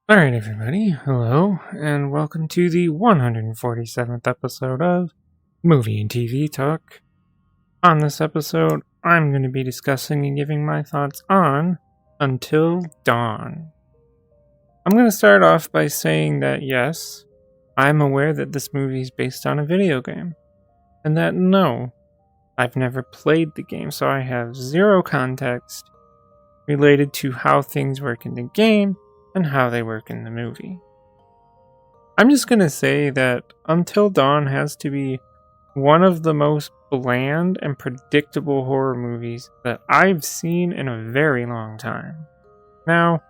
Alright, everybody, hello, and welcome to the 147th episode of Movie and TV Talk. On this episode, I'm going to be discussing and giving my thoughts on Until Dawn. I'm going to start off by saying that yes, I'm aware that this movie is based on a video game, and that no, I've never played the game, so I have zero context related to how things work in the game and how they work in the movie. I'm just gonna say that Until Dawn has to be one of the most bland and predictable horror movies that I've seen in a very long time. Now,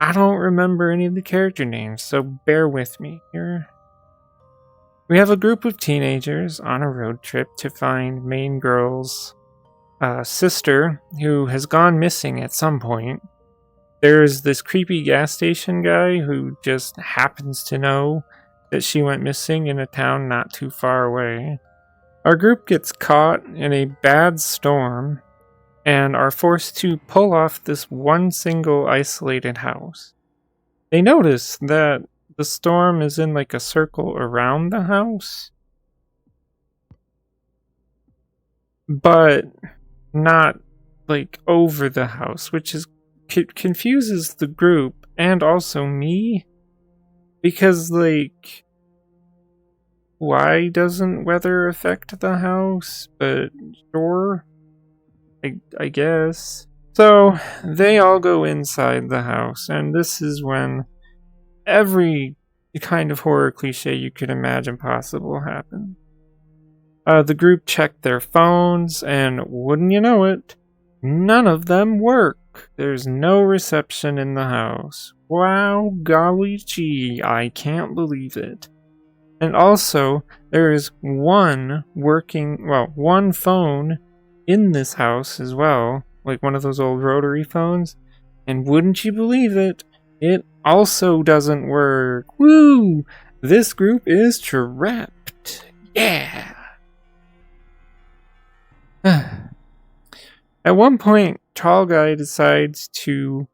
I don't remember any of the character names, so bear with me here. We have a group of teenagers on a road trip to find main girl's sister, who has gone missing at some point. There's this creepy gas station guy who just happens to know that she went missing in a town not too far away. Our group gets caught in a bad storm and are forced to pull off this one single isolated house. They notice that the storm is in like a circle around the house, but not like over the house, which is confuses the group and also me, because like, why doesn't weather affect the house? But sure, I guess. So they all go inside the house, and this is when every kind of horror cliche you could imagine possible happens. The group checked their phones, and wouldn't you know it, none of them work. There's no reception in the house. Wow, golly gee, I can't believe it. And also, there is one phone in this house as well, like one of those old rotary phones. And wouldn't you believe it, it also doesn't work. Woo! This group is trapped. Yeah! At one point, Tall Guy decides to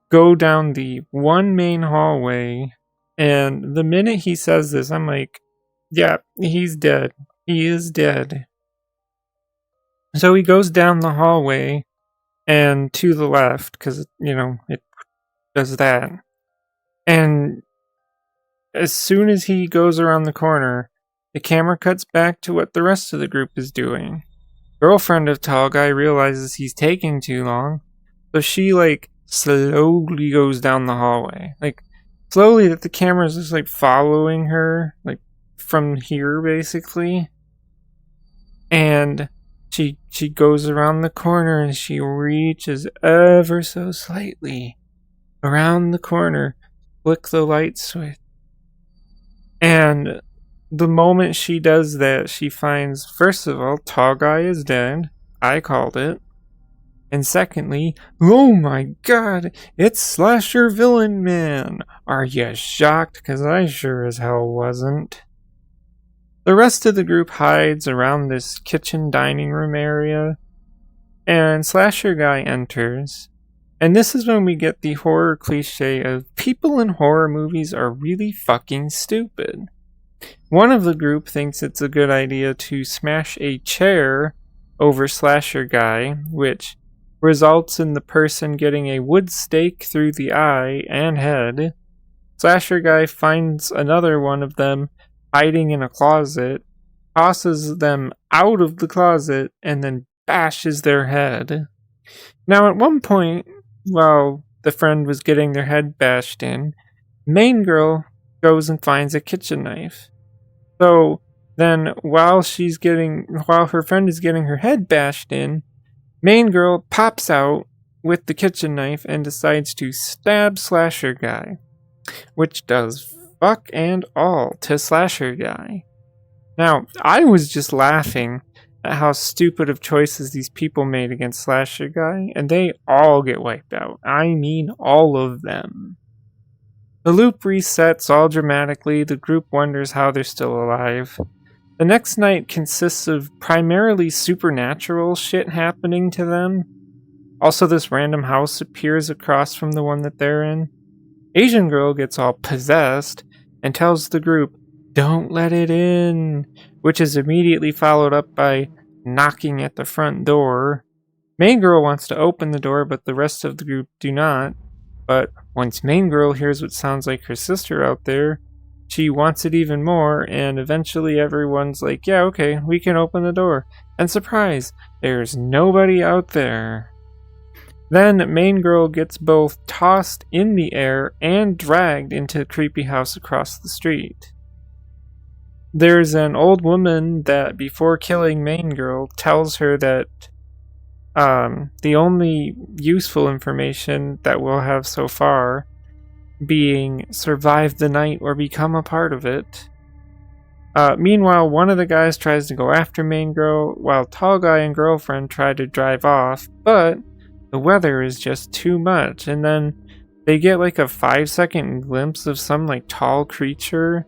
go down the one main hallway, and the minute he says this, I'm like, yeah, he's dead. He is dead. So he goes down the hallway and to the left, because, it does that. And as soon as he goes around the corner, the camera cuts back to what the rest of the group is doing. Girlfriend of Tall Guy realizes he's taking too long, so she slowly goes down the hallway. Slowly, that the camera's just following her, from here basically. And she goes around the corner and she reaches ever so slightly around the corner, flick the light switch. And the moment she does that, she finds, first of all, Tall Guy is dead. I called it. And secondly, oh my god, it's Slasher Villain Man. Are you shocked? Because I sure as hell wasn't. The rest of the group hides around this kitchen dining room area, and Slasher Guy enters. And this is when we get the horror cliche of people in horror movies are really fucking stupid. One of the group thinks it's a good idea to smash a chair over Slasher Guy, which results in the person getting a wood stake through the eye and head. Slasher Guy finds another one of them hiding in a closet, tosses them out of the closet, and then bashes their head. Now, at one point, while the friend was getting their head bashed in, main girl goes and finds a kitchen knife. So then, while her friend is getting her head bashed in, main girl pops out with the kitchen knife and decides to stab Slasher Guy, which does fuck and all to Slasher Guy. Now, I was just laughing at how stupid of choices these people made against Slasher Guy, and they all get wiped out. I mean, all of them. The loop resets all dramatically. The group wonders how they're still alive. The next night consists of primarily supernatural shit happening to them. Also, this random house appears across from the one that they're in. Asian girl gets all possessed and tells the group, "Don't let it in," which is immediately followed up by knocking at the front door. Main girl wants to open the door, but the rest of the group do not. But once Main girl hears what sounds like her sister out there, she wants it even more, and eventually everyone's like, yeah, okay, we can open the door. And surprise, there's nobody out there. Then Main girl gets both tossed in the air and dragged into a creepy house across the street. There's an old woman that, before killing Main girl, tells her that the only useful information that we'll have so far being survive the night or become a part of it. Meanwhile, one of the guys tries to go after Main girl, while Tall Guy and girlfriend try to drive off, but the weather is just too much, and then they get like a 5-second glimpse of some like tall creature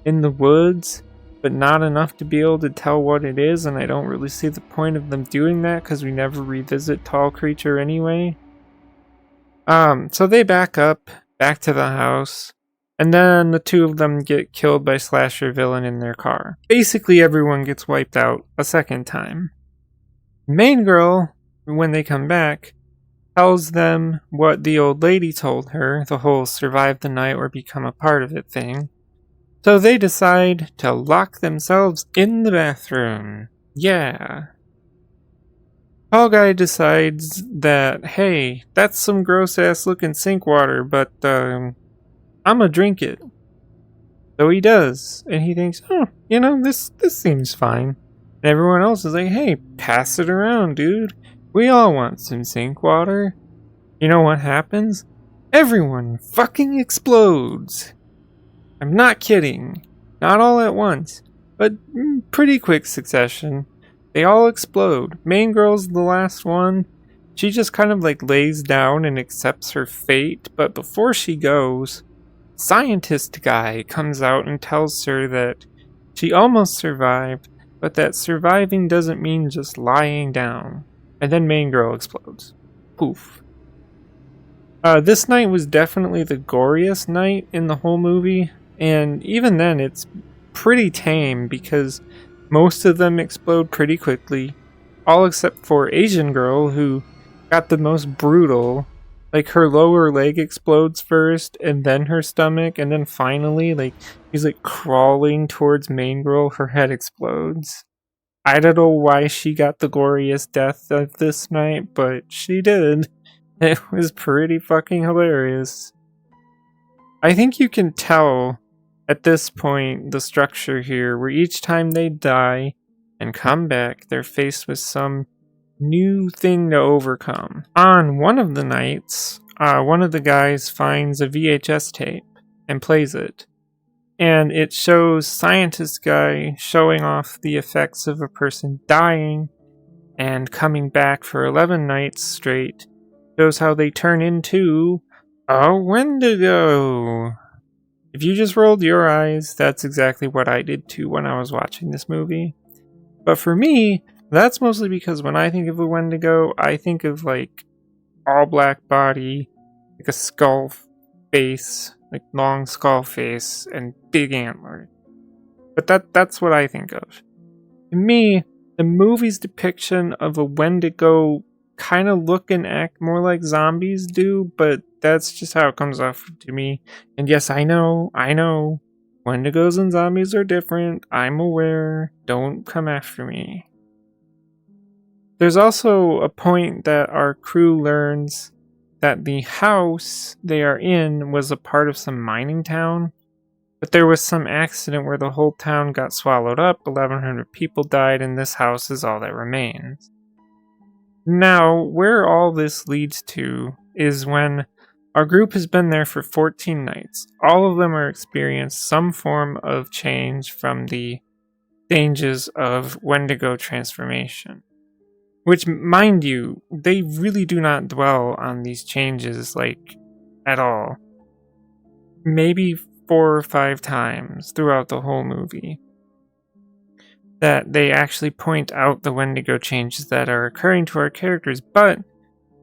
in the woods, but not enough to be able to tell what it is, and I don't really see the point of them doing that because we never revisit tall creature anyway. So they back to the house, and then the two of them get killed by slasher villain in their car. Basically everyone gets wiped out a second time. Main girl, when they come back, tells them what the old lady told her, the whole survive the night or become a part of it thing. So they decide to lock themselves in the bathroom. Yeah. Tall Guy decides that, hey, that's some gross ass looking sink water, but I'ma drink it. So he does, and he thinks, oh, this seems fine. And everyone else is like, hey, pass it around, dude. We all want some sink water. You know what happens? Everyone fucking explodes. I'm not kidding. Not all at once, but pretty quick succession. They all explode. Main girl's the last one. She just kind of like lays down and accepts her fate, but before she goes, scientist guy comes out and tells her that she almost survived, but that surviving doesn't mean just lying down. And then Main girl explodes. Poof. This night was definitely the goriest night in the whole movie. And even then, it's pretty tame because most of them explode pretty quickly. All except for Asian girl, who got the most brutal. Like, her lower leg explodes first, and then her stomach, and then finally, like, he's like crawling towards Main girl, her head explodes. I don't know why she got the goriest death of this night, but she did. It was pretty fucking hilarious. I think you can tell at this point the structure here, where each time they die and come back, they're faced with some new thing to overcome. On one of the nights, one of the guys finds a VHS tape and plays it. And it shows scientist guy showing off the effects of a person dying and coming back for 11 nights straight. Shows how they turn into a Wendigo. If you just rolled your eyes, that's exactly what I did too when I was watching this movie. But for me, that's mostly because when I think of a Wendigo, I think of like all black body, like a skull face, like long skull face, and big antlers. But that's what I think of. To me, the movie's depiction of a Wendigo kind of look and act more like zombies do, but that's just how it comes off to me. And yes, I know, Wendigos and zombies are different. I'm aware. Don't come after me. There's also a point that our crew learns that the house they are in was a part of some mining town, but there was some accident where the whole town got swallowed up, 1,100 people died, and this house is all that remains. Now, where all this leads to is when our group has been there for 14 nights. All of them are experienced some form of change from the dangers of Wendigo transformation. Which, mind you, they really do not dwell on these changes, like, at all. Maybe 4 or 5 times throughout the whole movie that they actually point out the Wendigo changes that are occurring to our characters, but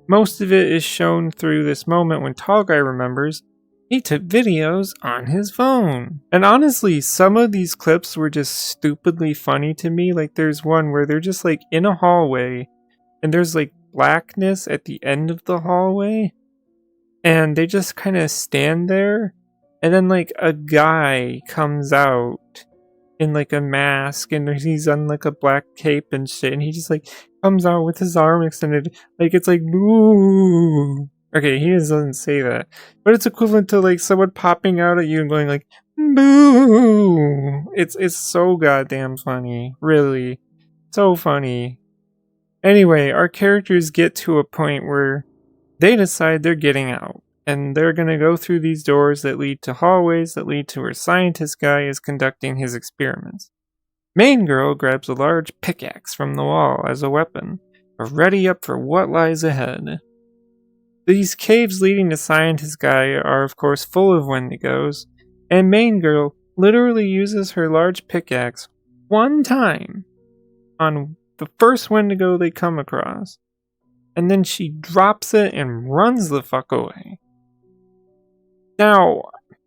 most of it is shown through this moment when Tall Guy remembers He took videos on his phone. And honestly, some of these clips were just stupidly funny to me. Like there's one where they're just like in a hallway and there's like blackness at the end of the hallway and they just kind of stand there and then like a guy comes out in like a mask and he's on like a black cape and shit and he just like comes out with his arm extended like it's like boo. Okay, he doesn't say that, but it's equivalent to like someone popping out at you and going like boo. It's so goddamn funny, really, so funny. Anyway, our characters get to a point where they decide they're getting out. And they're going to go through these doors that lead to hallways that lead to where scientist guy is conducting his experiments. Main girl grabs a large pickaxe from the wall as a weapon, ready up for what lies ahead. These caves leading to scientist guy are of course full of Wendigos, and main girl literally uses her large pickaxe one time on the first Wendigo they come across, and then she drops it and runs the fuck away. Now,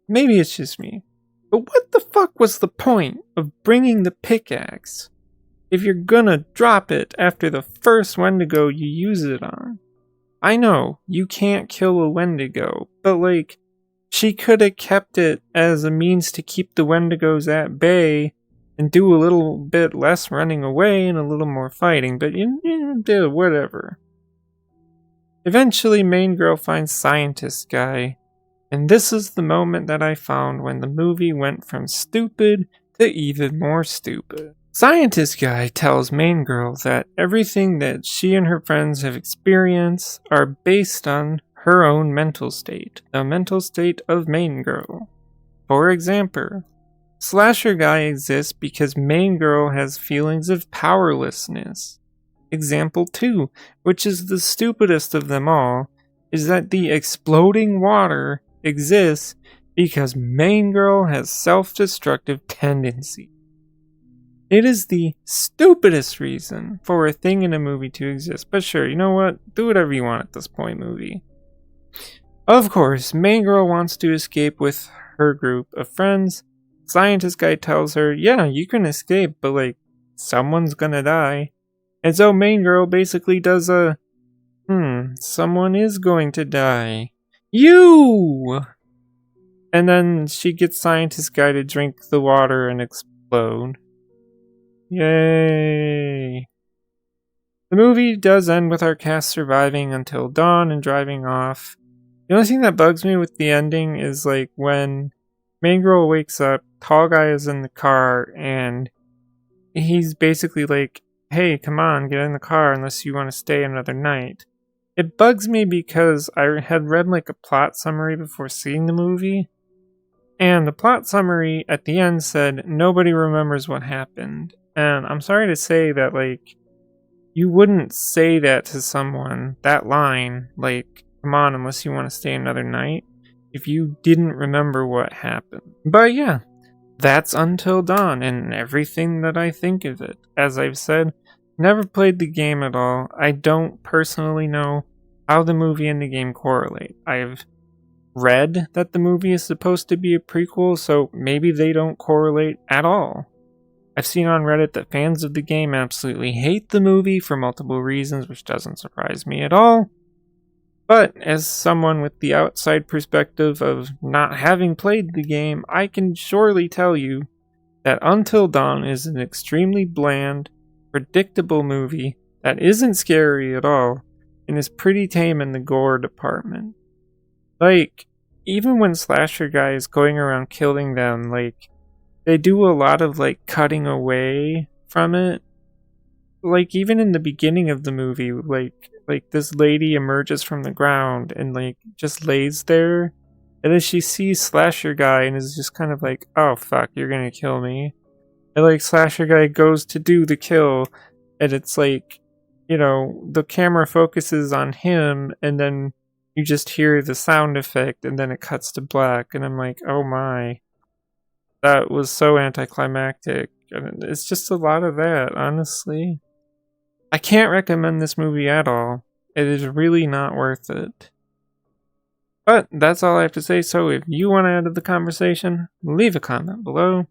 maybe it's just me, but what the fuck was the point of bringing the pickaxe if you're gonna drop it after the first Wendigo you use it on? I know, you can't kill a Wendigo, but like, she could have kept it as a means to keep the Wendigos at bay and do a little bit less running away and a little more fighting, but whatever. Eventually, main girl finds scientist guy. And this is the moment that I found when the movie went from stupid to even more stupid. Scientist guy tells main girl that everything that she and her friends have experienced are based on her own mental state, the mental state of main girl. For example, slasher guy exists because main girl has feelings of powerlessness. Example 2, which is the stupidest of them all, is that the exploding water exists because main girl has self-destructive tendency. It is the stupidest reason for a thing in a movie to exist, but sure, you know what? Do whatever you want at this point, movie. Of course, main girl wants to escape with her group of friends. Scientist guy tells her, yeah, you can escape, but like, someone's gonna die. And so main girl basically does a, someone is going to die. You! And then she gets scientist guy to drink the water and explode. Yay! The movie does end with our cast surviving until dawn and driving off. The only thing that bugs me with the ending is like when main girl wakes up, tall guy is in the car and he's basically like, hey, come on, get in the car unless you want to stay another night. It bugs me because I had read like a plot summary before seeing the movie, and the plot summary at the end said nobody remembers what happened. And I'm sorry to say that like you wouldn't say that to someone, that line, like, come on, unless you want to stay another night, if you didn't remember what happened. But yeah, that's Until Dawn and everything that I think of it. As I've said, never played the game at all. I don't personally know how the movie and the game correlate. I've read that the movie is supposed to be a prequel, so maybe they don't correlate at all. I've seen on Reddit that fans of the game absolutely hate the movie for multiple reasons, which doesn't surprise me at all. But as someone with the outside perspective of not having played the game, I can surely tell you that Until Dawn is an extremely bland, predictable movie that isn't scary at all, and is pretty tame in the gore department. Like, even when slasher guy is going around killing them, like, they do a lot of, like, cutting away from it. Like, even in the beginning of the movie, like this lady emerges from the ground and, like, just lays there. And then she sees slasher guy and is just kind of like, oh, fuck, you're gonna kill me. And, like, slasher guy goes to do the kill, and it's like, you know, the camera focuses on him, and then you just hear the sound effect, and then it cuts to black, and I'm like, oh my. That was so anticlimactic. And it's just a lot of that, honestly. I can't recommend this movie at all. It is really not worth it. But that's all I have to say, so if you want to add to the conversation, leave a comment below.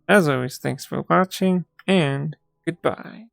As always, thanks for watching, and goodbye.